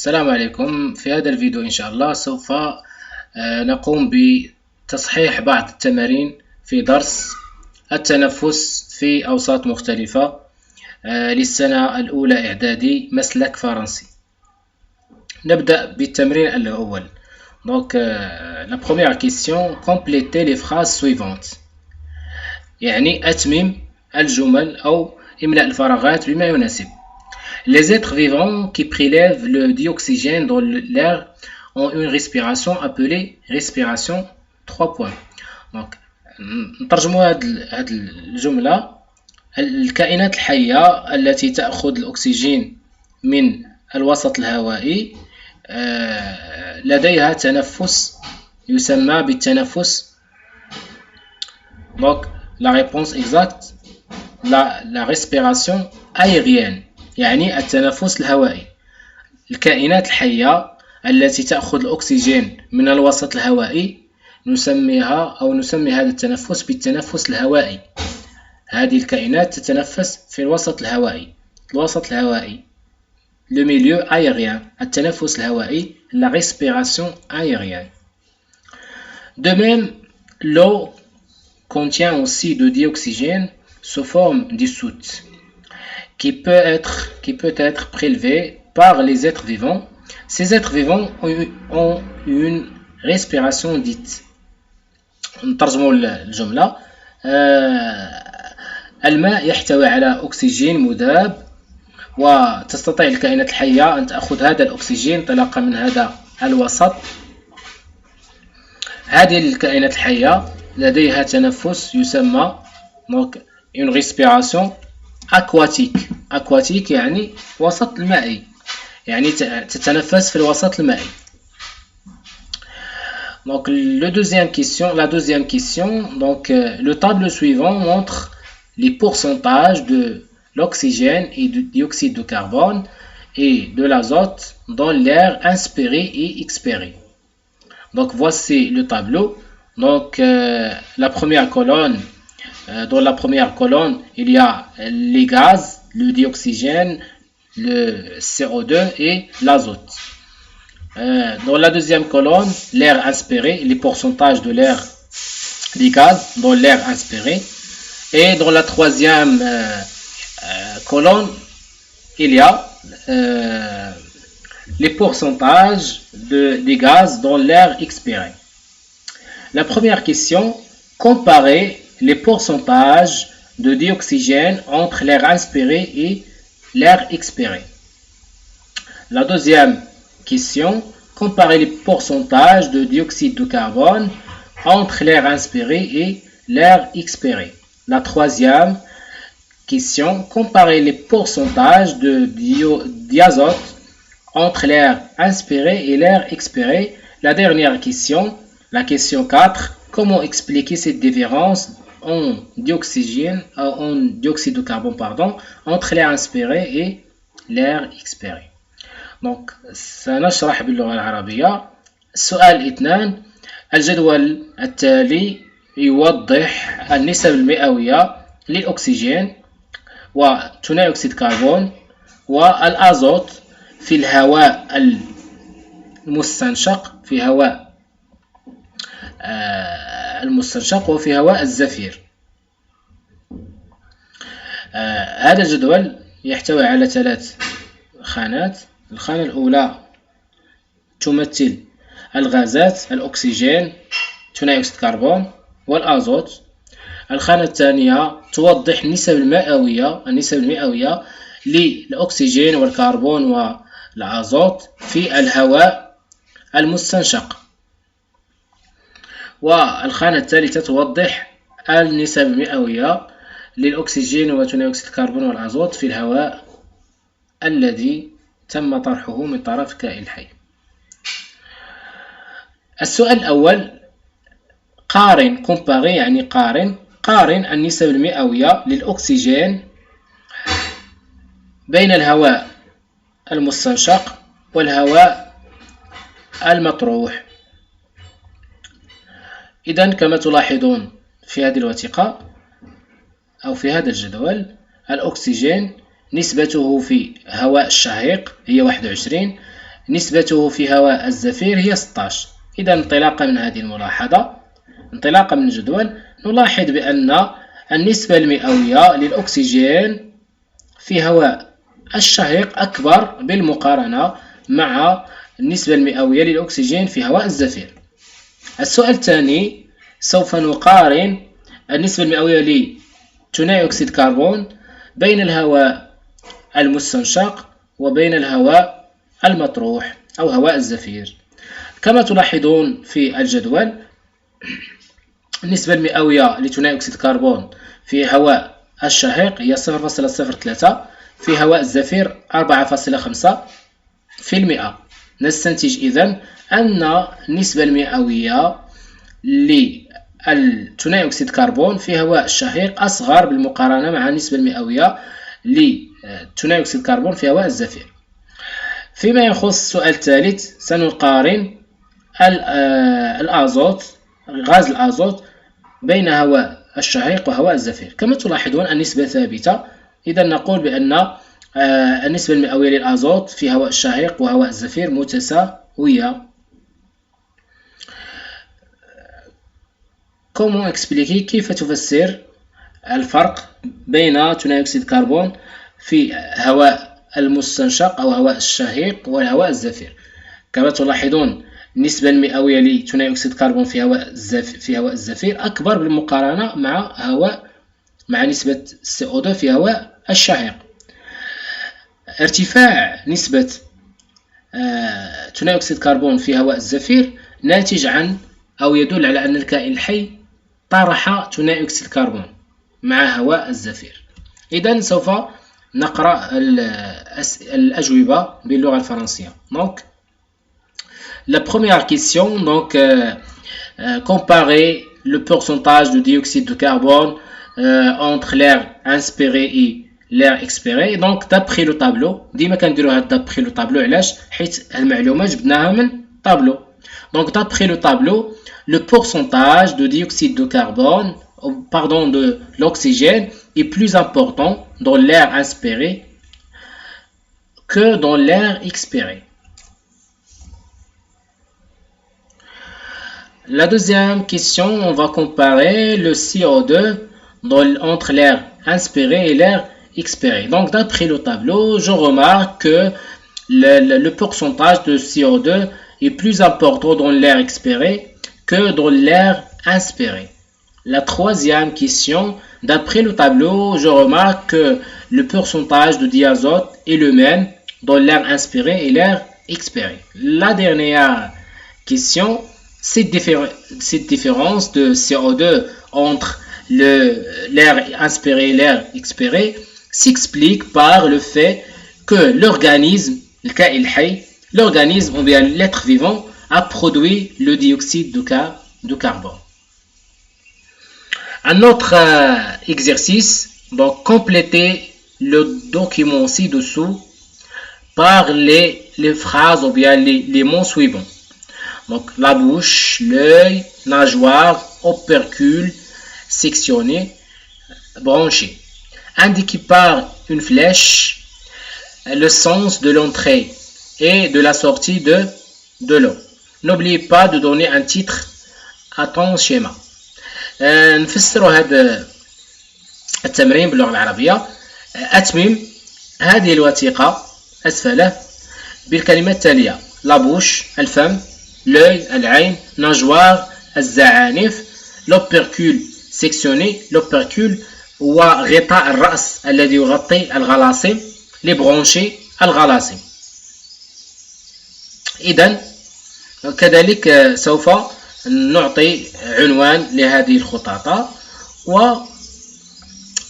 السلام عليكم. في هذا الفيديو إن شاء الله سوف نقوم بتصحيح بعض التمارين في درس التنفس في أوساط مختلفة للسنة الأولى إعدادي مسلك فرنسي. نبدأ بالتمرين الأول. Donc la première question, complétez les phrases suivantes. يعني أتمم الجمل أو املأ الفراغات بما يناسب. Les êtres vivants qui prélèvent le dioxygène dans l'air ont une respiration appelée respiration 3 points. Donc نترجموا هذه الجملة. الكائنات الحية التي تأخذ الأكسجين من الوسط الهوائي لديها تنفس يسمى بالتنفس. Donc la réponse exacte, la respiration aérienne, يعني التنفس الهوائي. الكائنات الحية التي تأخذ الأكسجين من الوسط الهوائي نسمي هذا التنفس بالتنفس الهوائي. هذه الكائنات تتنفس في الوسط الهوائي. le milieu aérien, التنفس الهوائي, la respiration aérienne. De même, l'eau contient aussi de dioxygène sous forme dissoute qui peut être prélevé par les êtres vivants. Ces êtres vivants ont une respiration dite. نترجموا الجملة. الماء يحتوي على أكسجين مذاب، وتستطيع الكائنات الحية أن تأخذ هذا الأكسجين انطلاقا من هذا الوسط. هذه الكائنات الحية لديها تنفس يسمى donc une respiration aquatique يعني وسط المائي، يعني تتنفس في الوسط المائي. Donc la deuxième question, donc le tableau suivant montre les pourcentages de l'oxygène et du dioxyde de carbone et de l'azote dans l'air inspiré et expiré. Donc voici le tableau. Donc la première colonne, dans la première colonne il y a les gaz, le dioxygène, le CO2 et l'azote. Dans la deuxième colonne, l'air inspiré, les pourcentages de l'air, des gaz dans l'air inspiré. Et dans la troisième colonne, il y a les pourcentages des gaz dans l'air expiré. La première question, comparer les pourcentages de dioxygène entre l'air inspiré et l'air expiré. La deuxième question, comparer les pourcentages de dioxyde de carbone entre l'air inspiré et l'air expiré. La troisième question, comparer les pourcentages d'azote entre l'air inspiré et l'air expiré. La dernière question, la question 4, comment expliquer cette différence en dioxyde de carbone entre l'air inspiré et l'air expiré. Donc سنشرح باللغة العربية. السؤال 2، الجدول التالي يوضح النسب المئوية للأكسجين وثاني أكسيد الكربون والأزوت في الهواء المستنشق وفي هواء الزفير. هذا الجدول يحتوي على 3 خانات. الخانة الأولى تمثل الغازات، الأكسجين، ثاني أكسيد الكربون والأزوت. الخانة الثانية توضح النسب المئوية للأكسجين والكربون والأزوت في الهواء المستنشق. والخانة الثالثة توضح النسب المئوية للأكسجين وثاني أكسيد الكربون والأزوت في الهواء الذي تم طرحه من طرف كائن حي. السؤال الأول، قارن يعني قارن النسب المئوية للأكسجين بين الهواء المستنشق والهواء المطروح. إذن كما تلاحظون في هذه الوثيقة أو في هذا الجدول، الأكسجين نسبته في هواء الشهيق هي 21، نسبته في هواء الزفير هي 16. إذا انطلاقا من هذه الملاحظة، انطلاقا من الجدول، نلاحظ بأن النسبة المئوية للأكسجين في هواء الشهيق أكبر بالمقارنة مع النسبة المئوية للأكسجين في هواء الزفير. السؤال الثاني، سوف نقارن النسبة المئوية لثاني أكسيد الكربون بين الهواء المستنشق وبين الهواء المطروح أو هواء الزفير. كما تلاحظون في الجدول، النسبة المئوية لثاني أكسيد الكربون في هواء الشهيق هي 0.03، في هواء الزفير 4.5%. نستنتج إذن أن النسبة المئوية لثاني أكسيد الكربون في هواء الشهيق أصغر بالمقارنة مع النسبة المئوية لثاني أكسيد الكربون في هواء الزفير. فيما يخص السؤال الثالث، سنقارن الأزوت، غاز الأزوت، بين هواء الشهيق وهواء الزفير. كما تلاحظون النسبة ثابتة، إذا نقول بأن النسبة المئوية للأزوت في هواء الشهيق وهواء الزفير متساوية. Comment expliquer، كيف تفسر الفرق بين ثاني أكسيد الكربون في هواء المستنشق أو هواء الشهيق والهواء الزفير؟ كما تلاحظون النسبة المئوية لثاني أكسيد الكربون في هواء الزفير أكبر بالمقارنة مع نسبة CO2 في هواء الشهيق. ارتفاع نسبة ثاني أكسيد الكربون في هواء الزفير ناتج عن أو يدل على أن الكائن الحي طرح ثاني أكسيد الكربون مع هواء الزفير. إذن سوف نقرأ الأجوبة باللغة الفرنسية. Donc, la première question, donc, comparer le pourcentage de dioxyde de carbone entre l'air inspiré et l'air expiré. Donc, d'après le tableau، ديما كنديروا هاد d'après le tableau، علاش؟ حيت المعلومة جبناها من tableau. Donc, d'après le tableau, le pourcentage de dioxyde de carbone, de l'oxygène est plus important dans l'air inspiré que dans l'air expiré. La deuxième question, on va comparer le CO2 entre l'air inspiré et l'air expiré. Donc, d'après le tableau, je remarque que le pourcentage de CO2 est plus important dans l'air expiré que dans l'air inspiré. La troisième question, d'après le tableau, je remarque que le pourcentage de diazote est le même dans l'air inspiré et l'air expiré. La dernière question, cette différence de CO2 entre l'air inspiré et l'air expiré s'explique par le fait que l'organisme, l'organisme ou bien l'être vivant a produit le dioxyde de carbone. Un autre exercice, donc compléter le document ci-dessous par les phrases ou bien les mots suivants. Donc la bouche, l'œil, nageoire, opercule, sectionné, branché. Indiqué par une flèche le sens de l'entrée et de la sortie de l'eau. N'oubliez pas de donner un titre à ton schéma. نفسروا هذا التمرين باللغة العربية. أتمم هذه الوثيقة أسفله بالكلمات التالية: la bouche الفم، l'œil العين، nageoire الزعانف، l'opercule sectionné، l'opercule هو غطاء الرأس الذي يغطي الغلاصم، les branchés الغلاصم. إذن كذلك سوف نعطي عنوان لهذه الخطاطة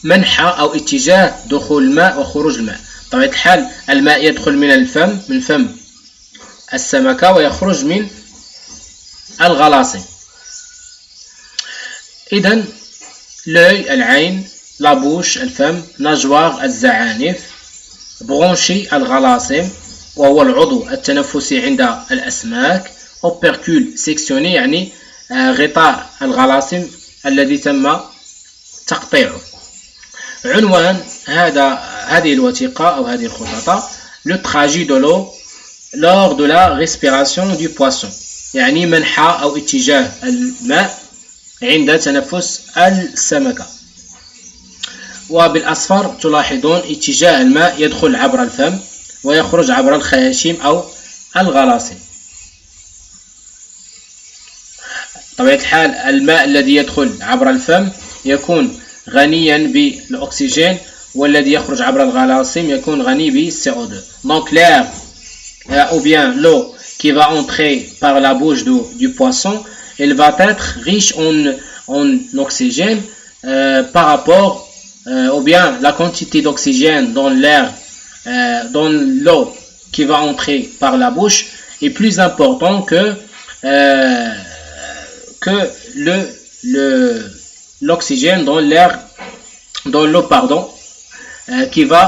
ومنحى أو اتجاه دخول الماء وخروج الماء. بطبيعة الحال الماء يدخل من فم السمكة ويخرج من الغلاصم. إذن l'œil العين، la bouche الفم، nageoire الزعانف، branché الغلاصم وهو العضو التنفسي عند الأسماك، opercule sectionné يعني غطاء الغلاصم الذي تم تقطيعه. عنوان هذه الوثيقة أو هذه الخطاطة: le trajet de l'eau lors de la respiration du poisson. يعني منحى أو اتجاه الماء عند تنفس السمكة. وبالأصفر تلاحظون اتجاه الماء يدخل عبر الفم ويخرج عبر الخياشيم أو الغلاصم. بطبيعة الحال الماء الذي يدخل عبر الفم يكون غنيا بالأكسجين والذي يخرج عبر الغلاصم يكون غني بالCO2. Donc l'air ou bien l'eau qui va entrer par la bouche du poisson, elle va être riche en oxygène par rapport ou bien la quantité d'oxygène dans l'air, dans l'eau qui va entrer par la bouche est plus important que l'oxygène dans l'air, dans l'eau qui va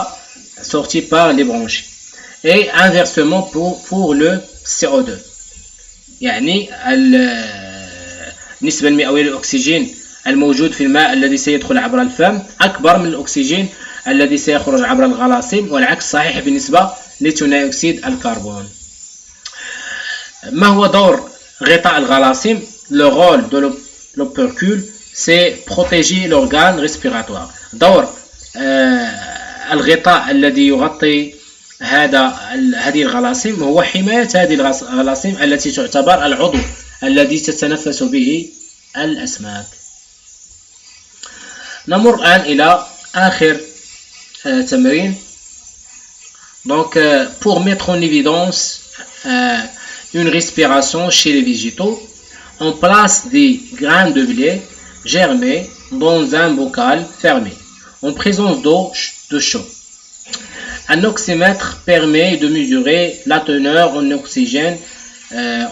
sortir par les bronchies. Et inversement pour le CO2. يعني النسبة المئوية للأكسجين الموجود في الماء الذي سيدخل عبر الفم أكبر من الأكسجين الذي سيخرج عبر الغلاصم، والعكس صحيح بالنسبة لثاني أكسيد الكربون. ما هو دور غطاء الغلاصم؟ Le rôle de l'opercule c'est protéger l'organe respiratoire. دور الغطاء الذي يغطي هذه الغلاصم هو حماية هذه الغلاصم التي تعتبر العضو الذي تتنفس به الأسماك. نمر الآن إلى آخر تمرين. Donc pour mettre en évidence une respiration chez les végétaux, on place des grains de blé germés dans un bocal fermé en présence d'eau chaude. Un oxymètre permet de mesurer la teneur en oxygène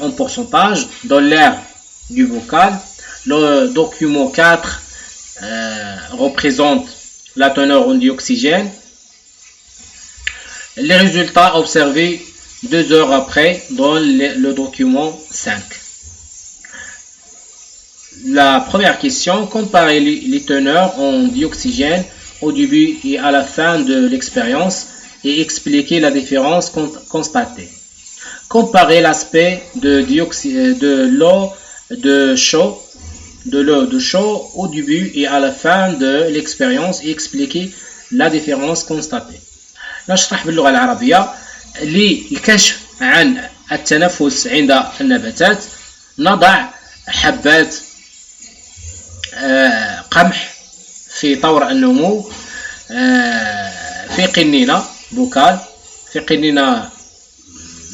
en pourcentage dans l'air du bocal. Le document 4 représente la teneur en dioxygène. Les résultats observés 2 heures après dans le document 5. La première question, comparer les teneurs en dioxygène au début et à la fin de l'expérience et expliquer la différence constatée. Comparer l'aspect de l'eau de chaud au début et à la fin de l'expérience et expliquer la différence constatée. نشرح باللغة العربية للكشف عن التنفس عند النباتات. نضع حبات قمح في طور النمو في قنينة بوكال، في قنينة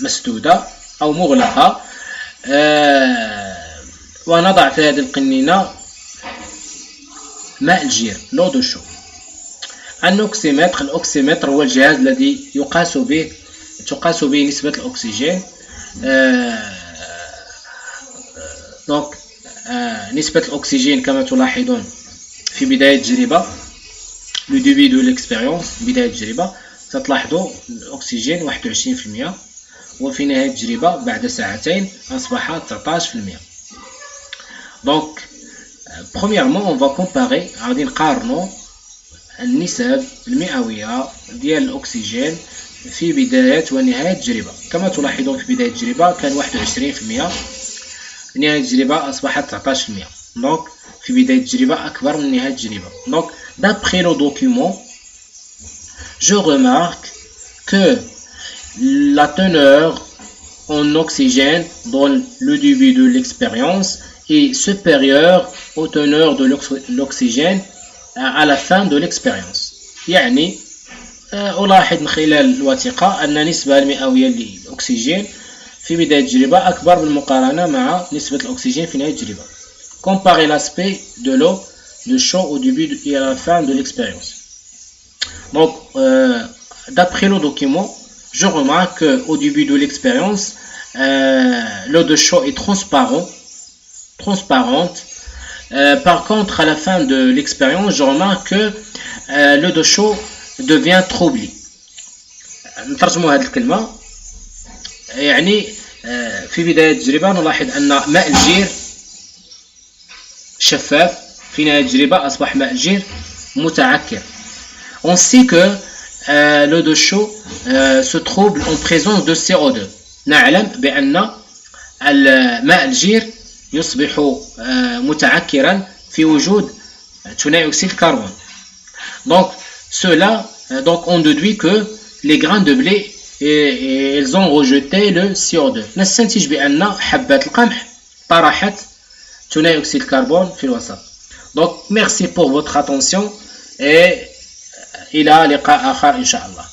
مسدودة أو مغلقة، ونضع في هذه القنينة ماء الجير لو دو شو. الأكسيمتر هو الجهاز الذي تقاس به نسبة الأكسجين. دونك نسبة الأكسجين كما تلاحظون في بداية التجربة لو ديبي دو ليكسبيريونس، بداية التجربة تلاحظوا الأكسجين 21%، وفي نهاية التجربة بعد ساعتين أصبح 19%. دونك premièrement on va comparer، غادي نقارنوا النسب المئوية ديال الأكسجين في بداية ونهاية التجربة. كما تلاحظون في بداية التجربة كان 21%، في نهاية التجربة أصبحت 19%. دونك في بداية التجربة أكبر من نهاية التجربة. دونك d'après le document je remarque que la teneur en oxygène dans le début de l'expérience est supérieure aux teneurs de l'oxygène à la fin de l'expérience. يعني ألاحظ من خلال الوثيقة أن النسبة المئوية للأكسجين في بداية التجربة أكبر بالمقارنة مع نسبة الأكسجين في نهاية التجربة. Comparer l'aspect de l'eau de chaud au début et à la fin de l'expérience. Donc, d'après le document, je remarque qu'au début de l'expérience, l'eau de chaud est transparente. Par contre, à la fin de l'expérience, je remarque que l'eau de chaud devient troublée. نترجموا هذه الكلمة، يعني في بداية التجربة نلاحظ أن ماء الجير شفاف، في نهاية التجربة أصبح ماء الجير متعكر. On sait que l'eau de chaud se trouble en présence de CO2. نعلم بأن ماء الجير يصبح متعكرا في وجود ثاني أكسيد الكربون. Donc on déduit que les grains de blé ils ont rejeté le CO2. نستنتج بأن حبات القمح طرحت ثاني أكسيد الكربون في الوسط. Donc merci pour votre attention et إلى لقاء آخر إن شاء الله.